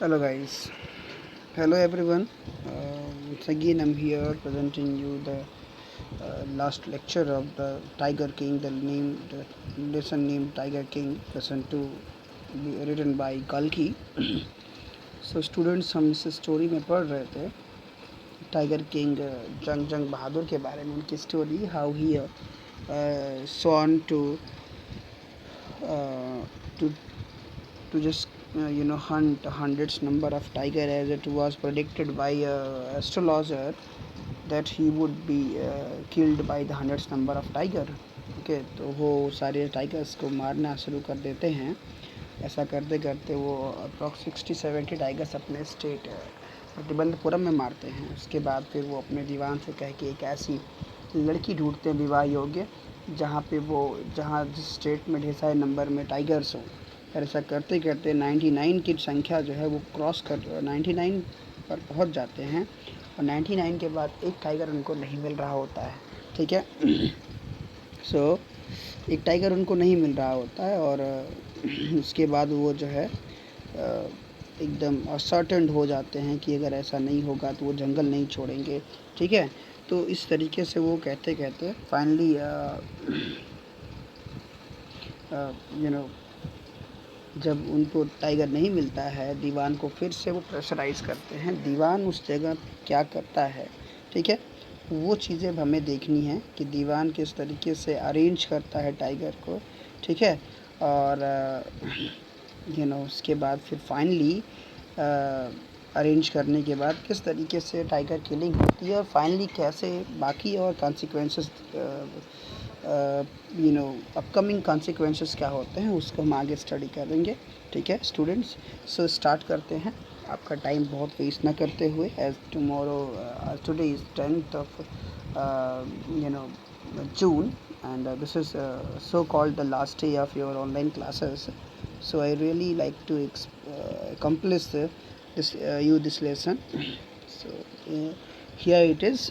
Hello guys, hello everyone. Once again I'm here presenting you the last lecture of the Tiger King, the lesson named Tiger King, lesson 2, written by Kalki. So students हम इस story में पढ़ रहे थे tiger king जंग जंग बहादुर के बारे में, उनकी story, how he sworn uh, to to just hunt hundreds number of tiger, as it was predicted by astrologer that he would be killed by the hundreds number of tiger. Okay तो वो सारे tigers को मारना शुरू कर देते हैं. ऐसा करते करते वो अप्रॉक्स 60-70 टाइगर्स अपने स्टेट प्रतिबंधपुरम में मारते हैं. उसके बाद फिर वो अपने दीवान से कह के एक ऐसी लड़की ढूंढते हैं विवाह योग्य, जहाँ जिस स्टेट में ढेर सारे नंबर में टाइगर्स हों. और ऐसा करते करते 99 की संख्या जो है वो क्रॉस कर 99 पर पहुंच जाते हैं. और 99 के बाद एक टाइगर उनको नहीं मिल रहा होता है. ठीक है. सो एक टाइगर उनको नहीं मिल रहा होता है और उसके बाद वो जो है एकदम असर्टेन हो जाते हैं कि अगर ऐसा नहीं होगा तो वो जंगल नहीं छोड़ेंगे. ठीक है. तो इस तरीके से वो कहते कहते फाइनली जब उनको टाइगर नहीं मिलता है, दीवान को फिर से वो प्रेशराइज़ करते हैं. दीवान उस जगह क्या करता है, ठीक है, वो चीज़ें अब हमें देखनी है कि दीवान किस तरीके से अरेंज करता है टाइगर को. ठीक है. और उसके बाद फिर फाइनली अरेंज करने के बाद किस तरीके से टाइगर किलिंग होती है और फाइनली कैसे बाकी और कॉन्सिक्वेंसेस अपकमिंग कॉन्सिक्वेंसेस क्या होते हैं, उसको हम आगे स्टडी करेंगे. ठीक है स्टूडेंट्स. सो स्टार्ट करते हैं आपका टाइम बहुत वेस्ट ना करते हुए. As tomorrow today is 10th of June, and this is so called the last day of your online classes. So I really like to accomplish this lesson. So here it is.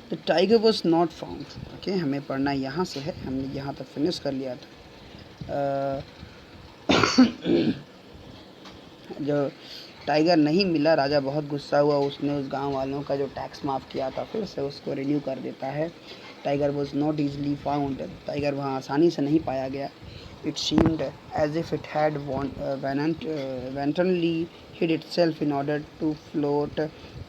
The tiger was not found. Okay, हमें पढ़ना यहाँ से है, हमने यहाँ तक finish कर लिया था. जो टाइगर नहीं मिला, राजा बहुत गुस्सा हुआ. उसने उस गांव वालों का जो टैक्स माफ़ किया था फिर से उसको रिन्यू कर देता है. Tiger was not easily found. Tiger वहाँ आसानी से नहीं पाया गया. It seemed as if it had wantonly hid itself in order to float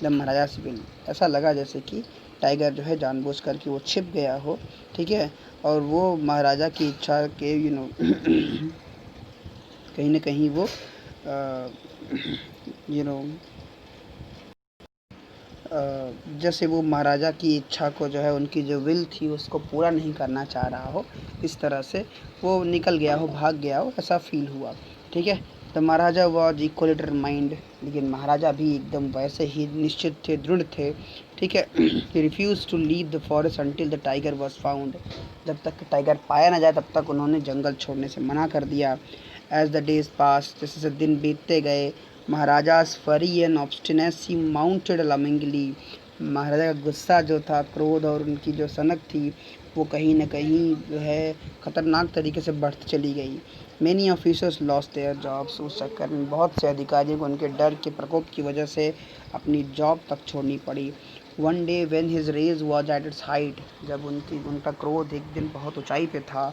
the महाराजा's will. ऐसा लगा जैसे कि टाइगर जो है जानबूझ कर के वो छिप गया हो. ठीक है. और वो महाराजा की इच्छा के कहीं ना कहीं वो जैसे वो महाराजा की इच्छा को जो है, उनकी जो विल थी उसको पूरा नहीं करना चाह रहा हो, इस तरह से वो निकल गया हो, भाग गया हो, ऐसा फील हुआ. ठीक है. तो महाराजा वॉज इक्वली डिटरमाइंड. लेकिन महाराजा भी एकदम वैसे ही निश्चित थे, दृढ़ थे. ठीक है. He refuse to leave the forest until the tiger was found. जब तक टाइगर पाया ना जाए तब तक उन्होंने जंगल छोड़ने से मना कर दिया. एज द डेज पास, जैसे से दिन बीतते गए, महाराजा's fury and obstinacy mounted alarmingly. महाराजा का गुस्सा जो था, क्रोध और उनकी जो सनक थी, वो कहीं न कहीं जो है ख़तरनाक तरीके से बढ़ती चली गई. Many officers lost their jobs. उस चक्कर में बहुत से अधिकारियों को उनके डर के प्रकोप की वजह से अपनी जॉब तक छोड़नी पड़ी. One day when his rage was at its height, जब उनका क्रोध एक दिन बहुत ऊंचाई पे था,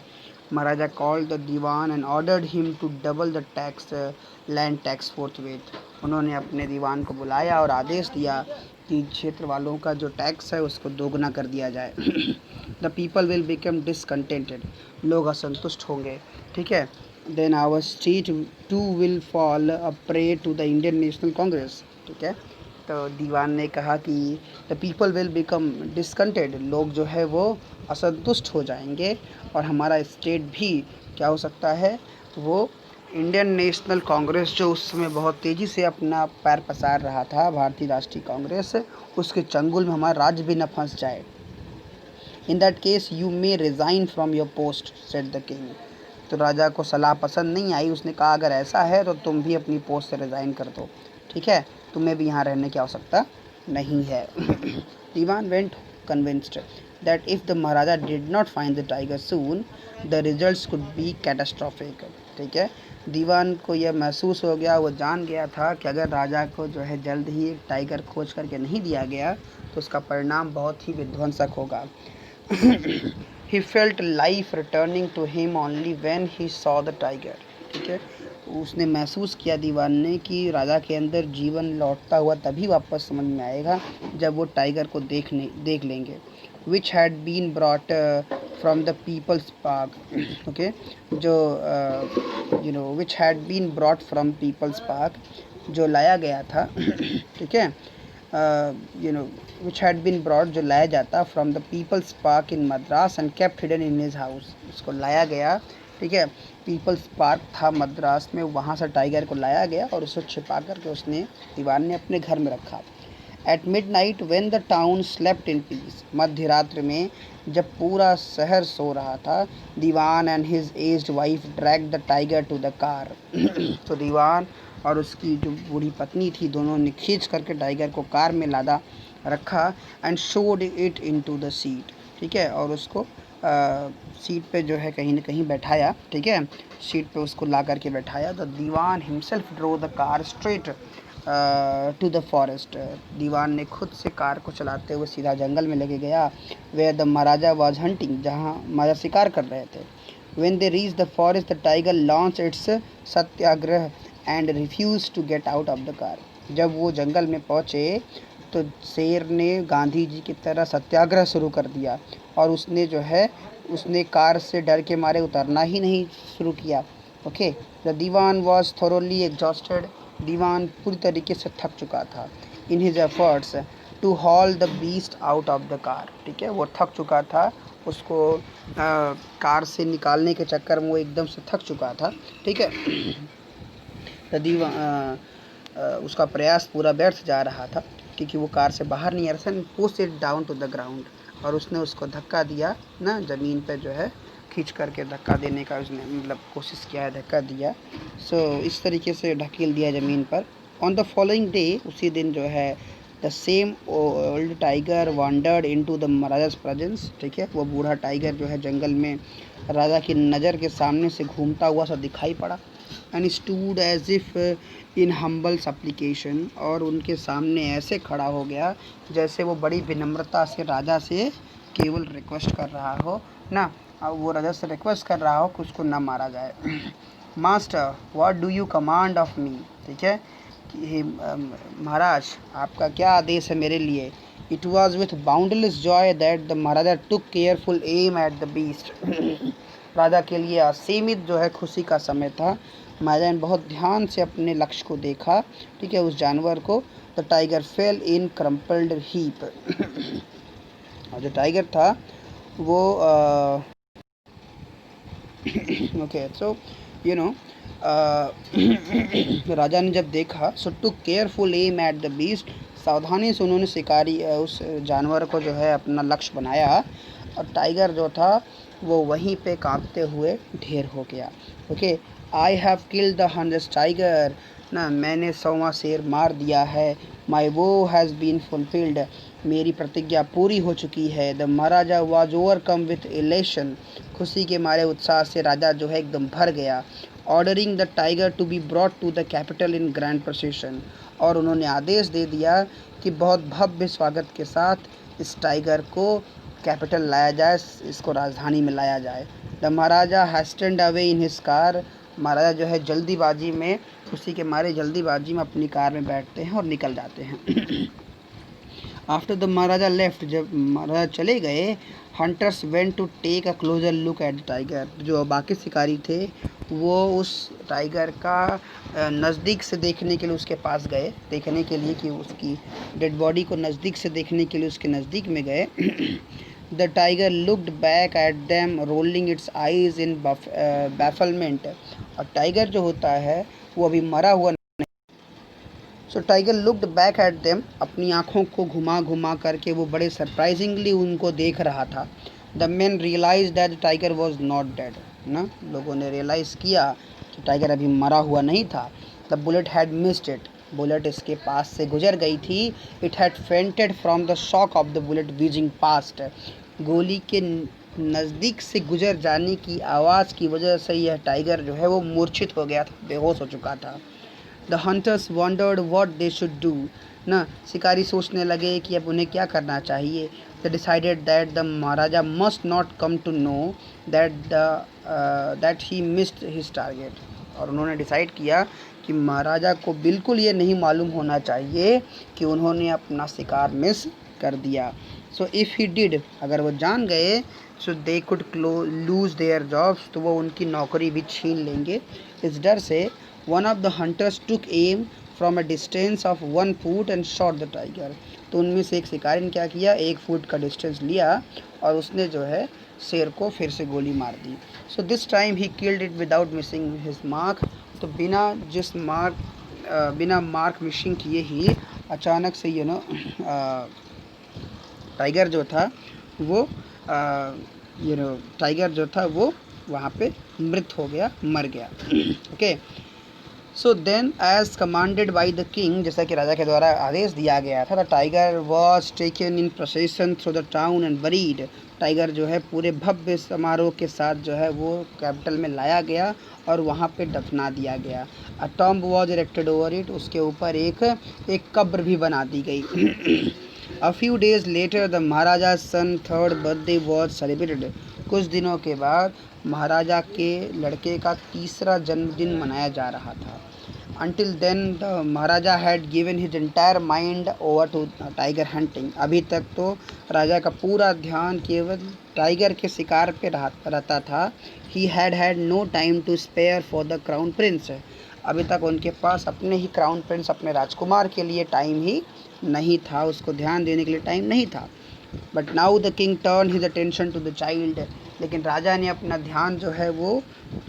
महाराजा called the Diwan and ordered him to double the land tax forthwith. उन्होंने अपने दीवान को बुलाया और आदेश दिया कि क्षेत्र वालों का जो टैक्स है उसको दोगुना कर दिया जाए. The people will become discontented. लोग असंतुष्ट होंगे. ठीक है. Then our state too will fall a prey to the Indian National Congress. ठीक है. तो दीवान ने कहा कि the people will become discontented. लोग जो है वो असंतुष्ट हो जाएंगे और हमारा स्टेट भी क्या हो सकता है, वो इंडियन नेशनल कांग्रेस जो उस समय बहुत तेज़ी से अपना पैर पसार रहा था, भारतीय राष्ट्रीय कांग्रेस, उसके चंगुल में हमारा राज्य भी न फंस जाए. In that case you may resign from your post, said the king. तो राजा को सलाह पसंद नहीं आई. उसने कहा अगर ऐसा है तो तुम भी अपनी पोस्ट से रिज़ाइन कर दो. ठीक है. तुम्हें भी यहाँ रहने की आवश्यकता नहीं है. दीवान went convinced that if the Maharaja did not find the tiger soon, the results could be catastrophic. ठीक है। दीवान को यह महसूस हो गया, वो जान गया था कि अगर राजा को जो है जल्द ही एक टाइगर खोज करके नहीं दिया गया तो उसका परिणाम बहुत ही विध्वंसक होगा। He felt life returning to him only when he saw the tiger, ठीक है। उसने महसूस किया दीवान ने कि राजा के अंदर जीवन लौटता हुआ तभी वापस समझ में आएगा जब वो टाइगर को देख लेंगे। Which had been brought from the people's park, okay, जो which had been brought from people's park, जो लाया गया था, ठीक है, which had been brought, जो लाया जाता from the people's park in Madras and kept hidden in his house, उसको लाया गया, ठीक है। पीपल्स पार्क था मद्रास में, वहाँ से टाइगर को लाया गया और उसको छिपा करके उसने दीवान ने अपने घर में रखा। At midnight when the town slept in peace, मध्य रात्रि में जब पूरा शहर सो रहा था, dewan and his aged wife drag the tiger to the car. तो दीवान और उसकी जो बूढ़ी पत्नी थी, दोनों ने खींच करके टाइगर को कार में लादा रखा and showed it into the seat, ठीक है, और उसको सीट पे जो है कहीं न कहीं बैठाया, ठीक है, सीट पे उसको ला करके बैठाया। The dewan himself drove the car straight to the forest, दीवान ने खुद से कार को चलाते हुए सीधा जंगल में लेके गया। Where the maharaja was hunting, जहाँ महाराजा शिकार कर रहे थे। When they reached the forest, the tiger launched its Satyagraha and refused to get out of the car. जब वो जंगल में पहुँचे तो शेर ने गांधी जी की तरह सत्याग्रह शुरू कर दिया और उसने कार से डर के मारे उतरना ही नहीं शुरू किया। Okay, the dewan was thoroughly exhausted, दीवान पूरी तरीके से थक चुका था। In his efforts to haul the beast out of the car, ठीक है, वो थक चुका था, उसको कार से निकालने के चक्कर में वो एकदम से थक चुका था, ठीक है। उसका प्रयास पूरा व्यर्थ जा रहा था क्योंकि वो कार से बाहर नहीं आ रहा था। Push it down to the ground, और उसने उसको धक्का दिया ना, ज़मीन पे जो है खींच करके धक्का देने का उसने मतलब कोशिश किया है, धक्का दिया। इस तरीके से ढकेल दिया ज़मीन पर। ऑन द फॉलोइंग डे, उसी दिन जो है, the same old tiger wandered into the Maharaja's presence, ठीक है, वो बूढ़ा टाइगर जो है जंगल में राजा की नज़र के सामने से घूमता हुआ सा दिखाई पड़ा। And stood as if in humble supplication, और उनके सामने ऐसे खड़ा हो गया जैसे वो बड़ी विनम्रता से राजा से केवल रिक्वेस्ट कर रहा हो ना, वो राजा से रिक्वेस्ट कर रहा हो कि उसको ना मारा जाए। Master, what do you command of me, ठीक है, कि महाराज आपका क्या आदेश है मेरे लिए। It was with boundless joy that the Maharaja took careful aim at the beast. राजा के लिए असीमित जो है खुशी का समय था। महाराजा ने बहुत ध्यान से अपने लक्ष्य को देखा, ठीक है, उस जानवर को। The tiger fell in crumpled heap. और जो टाइगर था वो ओके, सो यू नो राजा ने जब देखा, so to careful aim at the beast, सावधानी से उन्होंने शिकारी उस जानवर को जो है अपना लक्ष्य बनाया, और टाइगर जो था वो वहीं पे कांपते हुए ढेर हो गया। Okay, I have killed the 100th tiger, ना मैंने 100वां शेर मार दिया है। माई वो हैज़ बीन फुलफिल्ड, मेरी प्रतिज्ञा पूरी हो चुकी है। The Maharaja was overcome with elation, खुशी के मारे उत्साह से राजा जो है एकदम भर गया। Ordering the tiger to be brought to the capital in grand procession, और उन्होंने आदेश दे दिया कि बहुत भव्य स्वागत के साथ इस टाइगर को कैपिटल लाया जाए, इसको राजधानी में लाया जाए। The Maharaja hastened away in his car, महाराजा जो है जल्दीबाजी में, खुशी के मारे जल्दीबाजी में अपनी कार में बैठते हैं और निकल जाते हैं। आफ्टर द महाराजा लेफ्ट, जब महाराजा चले गए, hunters went to take a closer look at the tiger, जो बाकी शिकारी थे वो उस टाइगर का नज़दीक से देखने के लिए उसके पास गए, देखने के लिए कि उसकी डेड बॉडी को नज़दीक से देखने के लिए उसके नज़दीक में गए। The tiger looked back at them rolling its eyes in bafflement, और टाइगर जो होता है वो अभी मरा हुआ। So tiger looked back at them, अपनी आँखों को घुमा घुमा करके वो बड़े सरप्राइजिंगली उनको देख रहा था। The man realise that the tiger was not dead, ना लोगों ने रियलाइज़ किया कि टाइगर अभी मरा हुआ नहीं था। The bullet had missed it, bullet इसके पास से गुजर गई थी। It had fainted from the shock of the bullet whizzing past, गोली के नज़दीक से गुजर जाने की आवाज़ की वजह से यह टाइगर जो है वो मूर्छित हो गया था, बेहोश हो चुका था। The hunters wandered what they should do, ना शिकारी सोचने लगे कि अब उन्हें क्या करना चाहिए। The decided that the maharaja must not come to know that he missed his target. और उन्होंने डिसाइड किया कि महाराजा को बिल्कुल ये नहीं मालूम होना चाहिए कि उन्होंने अपना शिकार मिस कर दिया। सो इफ़ ही डिड, अगर वो जान गए, so they could lose their jobs, तो वो उनकी नौकरी भी छीन लेंगे। इस डर से one of the hunters took am from a distance of 1 foot and shot the tiger. तो उनमें से एक शिकारी ने क्या किया, 1 फुट का डिस्टेंस लिया और उसने जो है शेर को फिर से गोली मार दी। So this time he killed it without missing his mark. तो बिना मार्क मिसिंग किए ही अचानक से टाइगर जो था वो टाइगर जो था वो वहाँ पे मृत हो गया, मर गया। Okay, so then as commanded by the king, जैसा कि राजा के द्वारा आदेश दिया गया था, the tiger was taken in procession through the town and buried. टाइगर जो है पूरे भव्य समारोह के साथ जो है वो कैपिटल में लाया गया और वहाँ पे दफना दिया गया। A tomb was erected over it, उसके ऊपर एक कब्र भी बना दी गई। A few days later the Maharaja son third birthday was celebrated. कुछ दिनों के बाद महाराजा के लड़के का तीसरा जन्मदिन मनाया जा रहा था। Until then the Maharaja had given his entire mind over to tiger hunting. अभी तक तो राजा का पूरा ध्यान केवल टाइगर के शिकार पे रहता था। He had no time to spare for the crown prince। अभी तक उनके पास अपने ही क्राउन प्रिंस, अपने राजकुमार के लिए टाइम ही नहीं था, उसको ध्यान देने के लिए टाइम नहीं था। But now the king turn his attention to the child. लेकिन राजा ने अपना ध्यान जो है वो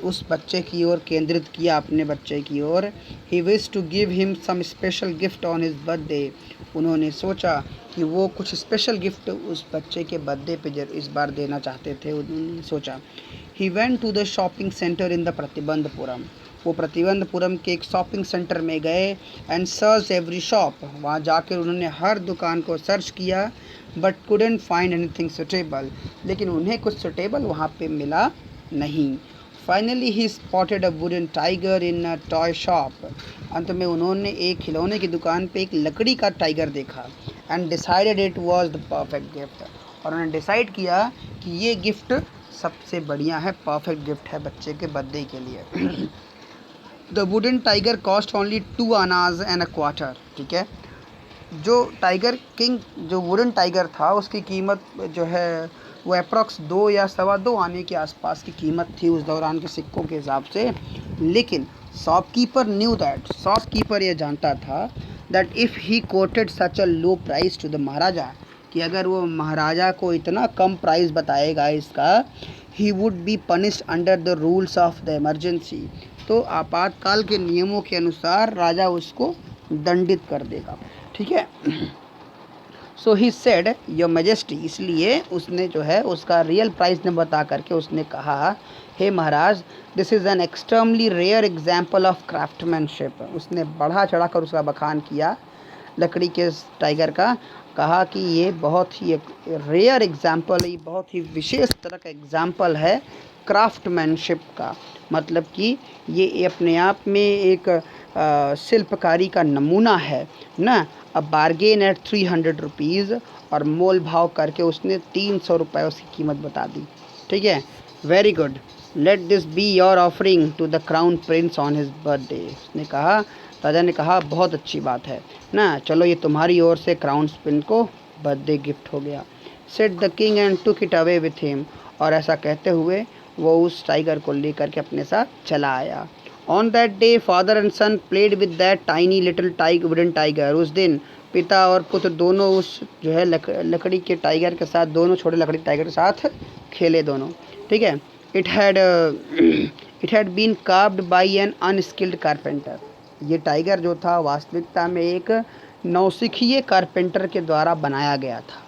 उस बच्चे की ओर केंद्रित किया, अपने बच्चे की ओर। He wish to give him some special gift on his birthday. उन्होंने सोचा कि वो कुछ स्पेशल गिफ्ट उस बच्चे के बर्थडे पे इस बार देना चाहते थे। उन्होंने सोचा। He went to the shopping centre in the Pratibandhapuram. वो प्रतिबंधपुरम के एक शॉपिंग सेंटर में गए एंड सर्च एवरी शॉप। वहाँ जाकर उन्होंने हर दुकान को सर्च किया, but couldn't find anything suitable. लेकिन उन्हें कुछ सुटेबल वहाँ पे मिला नहीं। Finally he spotted a wooden tiger in a toy shop. अंत में उन्होंने एक खिलौने की दुकान पे एक लकड़ी का टाइगर देखा and decided it was the perfect gift. और उन्होंने डिसाइड किया कि ये गिफ्ट सबसे बढ़िया है, परफेक्ट गिफ्ट है बच्चे के बर्थडे के लिए। The wooden tiger cost only 2 आनाज एंड अ क्वार्टर। ठीक है, जो टाइगर किंग, जो वुडन टाइगर था, उसकी कीमत जो है वो अप्रॉक्स 2 या 2.25 आने के आसपास की कीमत थी उस दौरान के सिक्कों के हिसाब से। लेकिन शॉपकीपर न्यू दैट, शॉपकीपर ये जानता था that if he quoted such a low price to the Maharaja, कि अगर वो महाराजा को इतना कम प्राइस बताएगा इसका, he would be punished under the rules of the emergency. तो आपातकाल के नियमों के अनुसार राजा उसको दंडित कर देगा। ठीक है। सो ही सेड योर मैजेस्टी, इसलिए उसने जो है उसका रियल प्राइस न बता करके उसने कहा, हे महाराज, this is an extremely rare example of craftsmanship. उसने बढ़ा चढ़ा कर उसका बखान किया लकड़ी के टाइगर का, कहा कि ये बहुत ही एक रेयर एग्जाम्पल है, ये बहुत ही विशेष तरह का एग्जाम्पल है क्राफ्टमैनशिप का। मतलब कि ये अपने आप में एक शिल्पकारी का नमूना है ना। अब बारगेन एट 300 रुपीज़, और मोल भाव करके उसने 300 रुपये उसकी कीमत बता दी। ठीक है, very good, let this be your offering to the crown prince on his birthday. उसने कहा, राजा ने कहा, बहुत अच्छी बात है ना, चलो ये तुम्हारी ओर से क्राउन प्रिंस को बर्थडे गिफ्ट हो गया। Set the king and took it away with him. और ऐसा कहते हुए वो उस टाइगर को लेकर के अपने साथ चला आया। On that day father and son played with that tiny little wooden tiger. उस दिन पिता और पुत्र दोनों उस जो है लकड़ी के टाइगर के साथ, दोनों छोटे लकड़ी टाइगर के साथ खेले दोनों। ठीक है। It had been carved by an unskilled carpenter. ये टाइगर जो था वास्तविकता में एक नौसिखिए कारपेंटर के द्वारा बनाया गया था।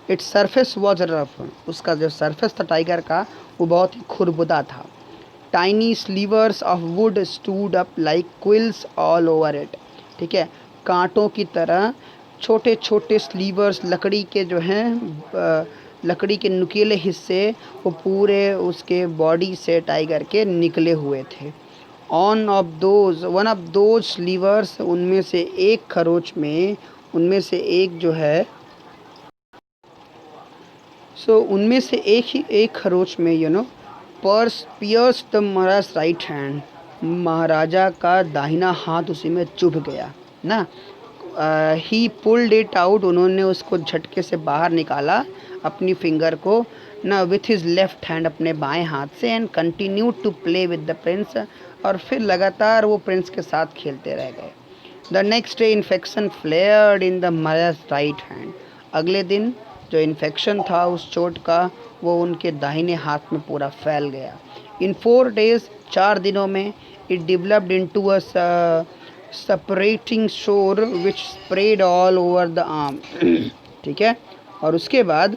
Its surface was rough. उसका जो सरफेस था टाइगर का वो बहुत ही खुरबुदा था। Tiny slivers of wood stood up like quills all over it. ठीक है, कांटों की तरह छोटे छोटे स्लीवर्स लकड़ी के जो हैं लकड़ी के नुकीले हिस्से वो पूरे उसके बॉडी से टाइगर के निकले हुए थे। वन ऑफ दोज लीवर्स, उनमें से एक खरोच में, उनमें से एक जो है उनमें से एक खरोच में pierce the Maharaj right hand, महाराजा का दाहिना हाथ उसी में चुभ गया ना। ही पुल्ड इट आउट, उन्होंने उसको झटके से बाहर निकाला अपनी फिंगर को ना, विथ हिज लेफ्ट हैंड, अपने बाएं हाथ से, and continue to play with the prince, और फिर लगातार वो प्रिंस के साथ खेलते रह गए। The next day infection flared in the Maharaj right hand, अगले दिन जो इन्फेक्शन था उस चोट का वो उनके दाहिने हाथ में पूरा फैल गया। इन 4 days, 4 दिनों में, it developed into a separating sore which spread all over the arm. ठीक है, और उसके बाद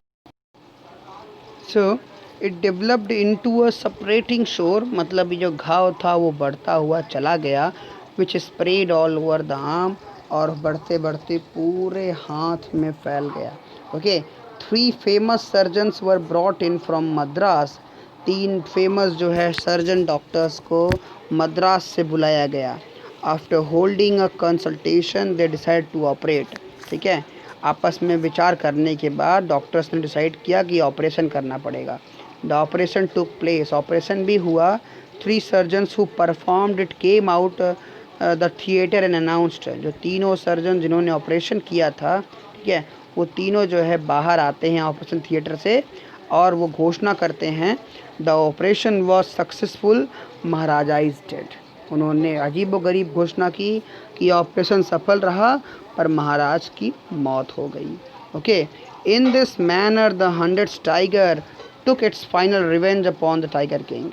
it developed into a separating sore, मतलब ये जो घाव था वो बढ़ता हुआ चला गया, which spread all over the arm, और बढ़ते बढ़ते पूरे हाथ में फैल गया। Okay, 3 famous surgeons were brought in from Madras, 3 famous जो है सर्जन डॉक्टर्स को मद्रास से बुलाया गया। After holding a consultation they decide to operate. ठीक है, आपस में विचार करने के बाद डॉक्टर्स ने डिसाइड किया कि ऑपरेशन करना पड़ेगा। The operation took place, operation भी हुआ। 3 surgeons who performed it came out the theatre and announced, जो तीनों सर्जन जिन्होंने ऑपरेशन किया था, ठीक है, वो तीनों जो है बाहर आते हैं ऑपरेशन थिएटर से और वो घोषणा करते हैं, the operation was successful, Maharaja is dead. उन्होंने अजीबोगरीब घोषणा की कि ऑपरेशन सफल रहा पर महाराज की मौत हो गई। Okay, in this manner the 100th tiger took its final revenge upon the tiger king.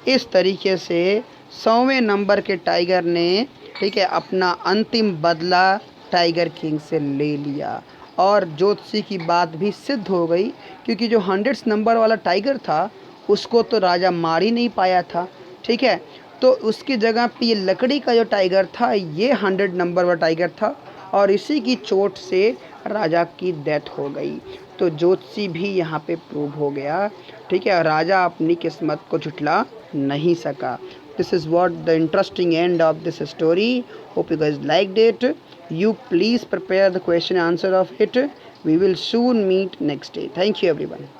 इस तरीके से 100वें नंबर के टाइगर ने, ठीक है, अपना अंतिम बदला टाइगर किंग से ले लिया। और ज्योतिषी की बात भी सिद्ध हो गई, क्योंकि जो 100th नंबर वाला टाइगर था उसको तो राजा मार ही नहीं पाया था। ठीक है, तो उसकी जगह पे ये लकड़ी का जो टाइगर था ये 100 नंबर वाला टाइगर था, और इसी की चोट से राजा की डेथ हो गई। तो ज्योतिषी भी यहाँ पे प्रूव हो गया। ठीक है, राजा अपनी किस्मत को झुठला नहीं सका। This is what the interesting end of this story. Hope you guys liked it. You please prepare the question answer of it. We will soon meet next day. Thank you everyone.